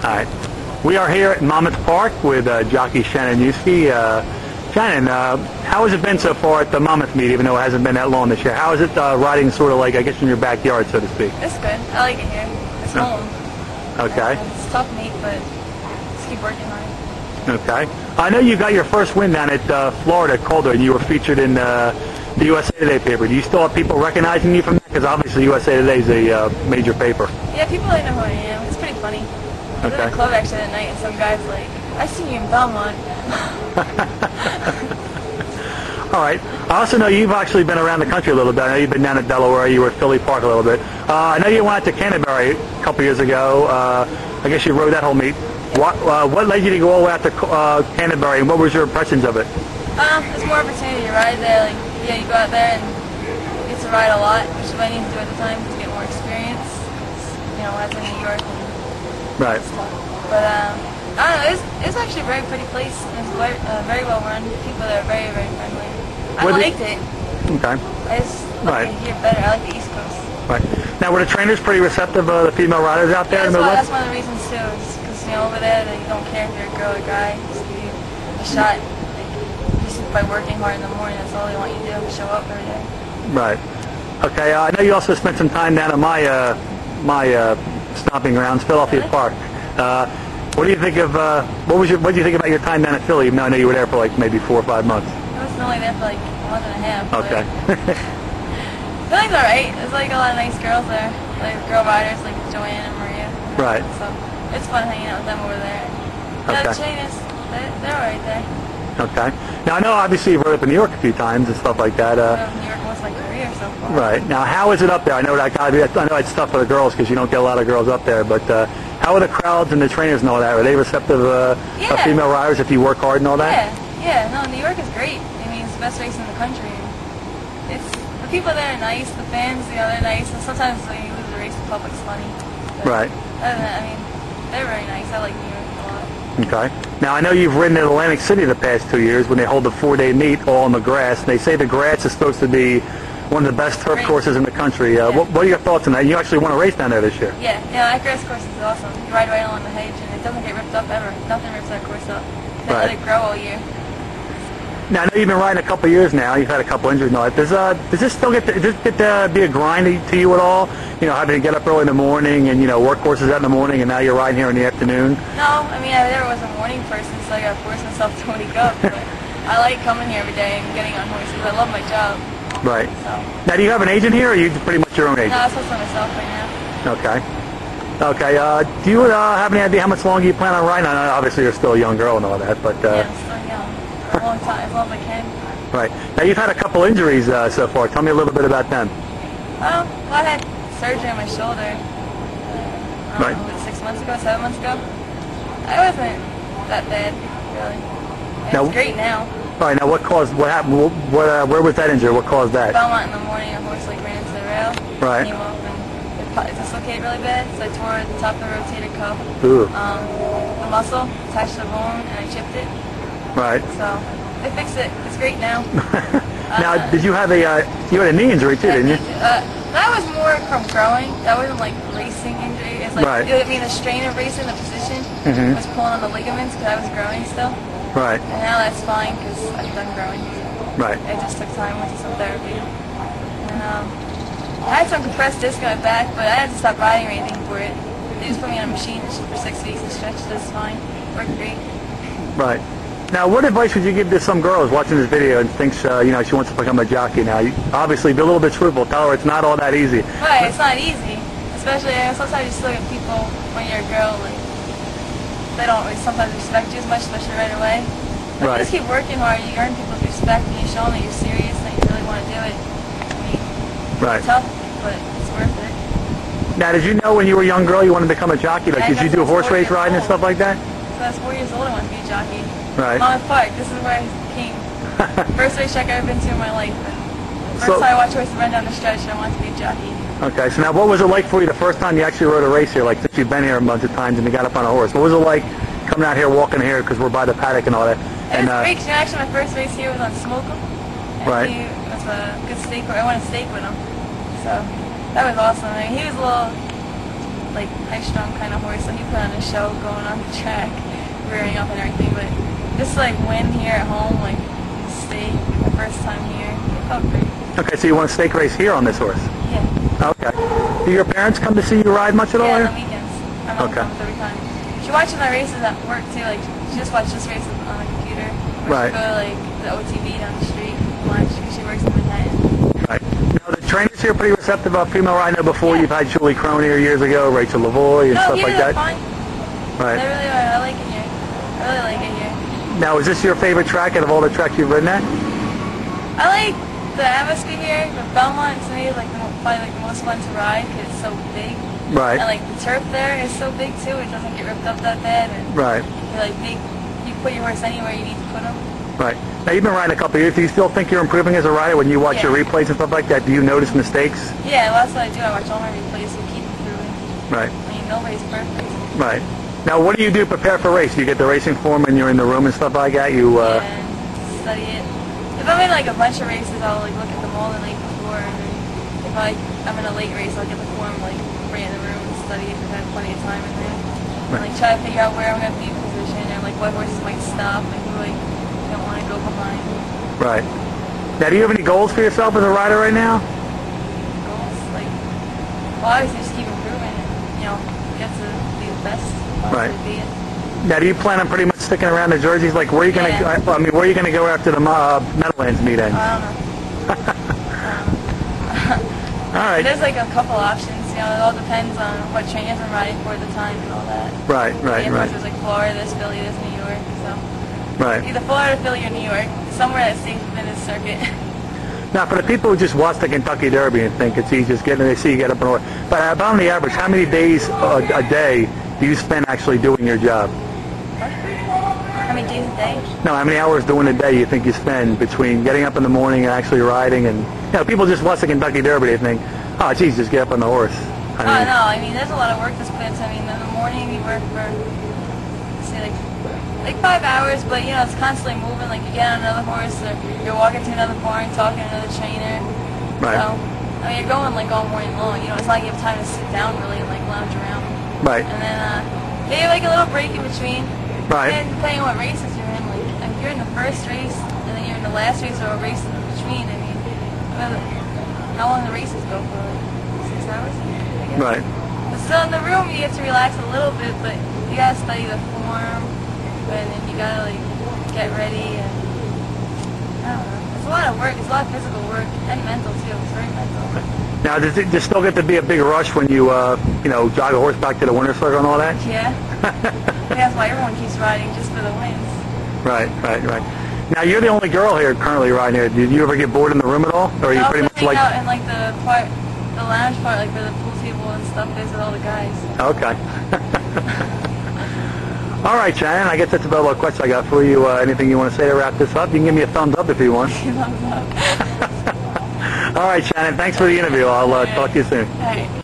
right. We are here at Monmouth Park with jockey Shannon Uske. Shannon, how has it been so far at the Monmouth meet, even though it hasn't been that long this year? How is it riding sort of like, I guess, in your backyard, so to speak? It's good. I like it here. It's home. Okay. It's a tough meet, but just keep working on it. Okay. I know you got your first win down at Florida at Calder, and you were featured in the USA Today paper. Do you still have people recognizing you from that? Because obviously USA Today is a major paper. Yeah, people like know who I am. It's pretty funny. I was at a club actually that night, and some guy's like, "I seen you in Belmont." All right. I also know you've actually been around the country a little bit. I know you've been down at Delaware. You were at Philly Park a little bit. I know you went out to Canterbury a couple years ago. I guess you rode that whole meet. What led you to go all the way out to Canterbury, and what was your impressions of it? There's more opportunity to ride there. Like, yeah, you go out there and you get to ride a lot, which is what I need to do at the time to get more experience. You know, as in New York and right. stuff. But I don't know. It was actually a very pretty place. It was very well run. People there are very, very friendly. I liked it. Okay. I just like it here better. I like the East Coast. Right. Now, were the trainers pretty receptive of the female riders out there? Yeah, that's one of the reasons too. Because you know, over there, they don't care if you're a girl or guy. Just give you a shot. Just by working hard in the morning, that's all they want you to do. Show up every day. Right. Okay. I know you also spent some time down at my stomping grounds, Philadelphia Park. What do you think of what did you think about your time down at Philly? Even though I know you were there for like maybe 4 or 5 months. I was only there for like a month and a half. Okay. Philly's alright. There's like a lot of nice girls there, like girl riders like Joanne and Maria. Right. So it's fun hanging out with them over there. Okay. Yeah, the trainers, they're alright there. Okay. Now I know obviously you've rode up in New York a few times and stuff like that. New York was my career so far. Right. Now how is it up there? I know that I know it's tough for the girls because you don't get a lot of girls up there, but how are the crowds and the trainers and all that? Are they receptive of female riders if you work hard and all that? Yeah. No, New York is great. I mean, it's the best race in the country. The people there are nice. The fans, you know, they're nice. And sometimes when you lose the race, the public's funny. But right. Other than that, I mean, they're very nice. I like New York a lot. Okay. Now I know you've ridden in Atlantic City the past 2 years when they hold the 4-day meet all on the grass. And they say the grass is supposed to be one of the best turf courses in the country. What are your thoughts on that? You actually won a race down there this year. Yeah, that grass course is awesome. You ride right along the hedge and it doesn't get ripped up ever. Nothing rips that course up. They let it grow all year. Now I know you've been riding a couple of years now. You've had a couple injuries and all that. Does this still get to be a grind to you at all? You know, having to get up early in the morning and work horses out in the morning, and now you're riding here in the afternoon. No, I mean I never was a morning person, so I got to force myself to wake up. But I like coming here every day and getting on horses. I love my job. Right. So. Now, do you have an agent here, or are you pretty much your own agent? No, I supposed to myself right now. Okay. Okay. Do you have any idea how much longer you plan on riding? I know obviously you're still a young girl and all that, but. Yeah, I'm still young. For a long time, as long as I can. Right. Now, you've had a couple injuries so far. Tell me a little bit about them. Well, I had surgery on my shoulder. Right. 6 months ago, 7 months ago. I wasn't that bad, really. It's great now. All right. Now, what happened? Where was that injury? What caused that? Belmont in the morning, a horse ran into the rail. Right. Came up and it dislocated really bad, so I tore the top of the rotator cuff. Ooh. The muscle attached to the bone, and I chipped it. Right. So they fixed it. It's great now. Now, did you have you had a knee injury too, didn't you? That was more from growing. That wasn't like racing injury. It's like right. I mean, the strain of racing, the position was pulling on the ligaments because I was growing still. Right. And now that's fine because I've done growing. Right. It just took time, went to some therapy. And I had some compressed disc in my back, but I had to stop riding or anything for it. They just put me on a machine for 6 weeks and stretched it. It's fine. Worked great. Right. Now, what advice would you give to some girls watching this video and thinks, she wants to become a jockey now? Obviously, be a little bit truthful. Tell her it's not all that easy. Right, it's not easy. Especially, sometimes you just look at people when you're a girl, like, they don't really sometimes respect you as much, especially right away. But if you just keep working hard, you earn people's respect, and you show them that you're serious and that you really want to do it. I mean, it's tough, but it's worth it. Now, did you know when you were a young girl you wanted to become a jockey? Like, did you do horse race riding and stuff like that? So I was 4 years old, I wanted to be a jockey. Right. Monmouth Park, this is where I came. First racetrack I've ever been to in my life. First time I watched horses run down the stretch, I wanted to be a jockey. Okay, so now what was it like for you the first time you actually rode a race here? Like, since you've been here a bunch of times and you got up on a horse, what was it like coming out here, walking here, because we're by the paddock and all that? It was great, because actually my first race here was on Smokum. Right. He was a good stake. I won a stake with him. So that was awesome. I mean, he was a little like high-strung kind of horse, so he put on a show going on the track, rearing up and everything. But just like win here at home, like stake, my first time here, it felt great. Okay, so you won a stake race here on this horse? Yeah. Okay. Do your parents come to see you ride much at all? Yeah, on the weekends. My mom comes every time. She watches my races at work too. Like she just watches this race on the computer. Or she go to like the OTV down the street and watch because she works in Manhattan. Right. Now the trainers here are pretty receptive about female riding. I know before you've had Julie Crone here years ago, Rachel Lavoie and stuff like that. Fine. Right. They really are. I like it here. I really like it here. Now, is this your favorite track out of all the tracks you've ridden at? I like the atmosphere here. The Belmont to me is like probably like the most fun to ride because it's so big. Right. And like the turf there is so big too. It doesn't get ripped up that bad. And right. You're like big. You put your horse anywhere you need to put him. Right. Now you've been riding a couple of years. Do you still think you're improving as a rider when you watch your replays and stuff like that? Do you notice mistakes? Yeah, well, that's what I do. I watch all my replays and keep improving. Right. I mean, nobody's perfect. Right. Now, what do you do to prepare for a race? Do you get the racing form and you're in the room and stuff like that? You yeah, study it. If I'm in like a bunch of races, I'll like look at them all the night before. And then if I'm in a late race, I'll get the form, like bring it in the room and study it because I have plenty of time in there. And like try to figure out where I'm going to be positioned and like what horses might stop and who like don't want to go behind. Right. Now, do you have any goals for yourself as a rider right now? Goals? Like, well, obviously just keep improving and, you know, get to be the best. Right. Now, do you plan on pretty much sticking around the jerseys? Like, where are you going to? I mean, where are you going to go after the Meadowlands meet ends? I don't know. All right. There's like a couple options. You know, it all depends on what trainers I'm riding for at the time and all that. Right. There's like Florida, there's Philly, there's New York. So. Right. Either Florida, Philly, or New York. Somewhere that stays within this circuit. Now, for the people who just watch the Kentucky Derby and think it's easy, just they see you get up and over. But about on the average, how many days a day do you spend actually doing your job? How many days a day? No, how many hours during the day you think you spend between getting up in the morning and actually riding? And people just watch the Kentucky Derby, they think, oh, geez, just get up on the horse. I mean, there's a lot of work that's put into. I mean, in the morning we work for, say, like 5 hours, but it's constantly moving. Like you get on another horse, or you're walking to another barn, talking to another trainer. Right. So, I mean, you're going like all morning long. It's not like you have time to sit down really and like lounge around. Right. And then maybe like a little break in between. Right. And depending on what races you're in, like if you're in the first race and then you're in the last race or a race in between, I mean, how long the races go for? Like 6 hours? I guess. Right. But still in the room you get to relax a little bit, but you gotta study the form. And then you gotta like get ready and I don't know. It's a lot of work. It's a lot of physical work and mental too. It's very mental. Now, does it still get to be a big rush when you jog a horse back to the winner's circle and all that? Yeah. That's why everyone keeps riding, just for the wins. Right. Now, you're the only girl here currently riding here. Did you ever get bored in the room at all, or are you pretty much like out in like the lounge part, like where the pool table and stuff is with all the guys. Okay. All right, Shannon, I guess that's about all the questions I got for you. Anything you want to say to wrap this up? You can give me a thumbs up if you want. Thumbs up. All right, Shannon, thanks for the interview. I'll talk to you soon. All right.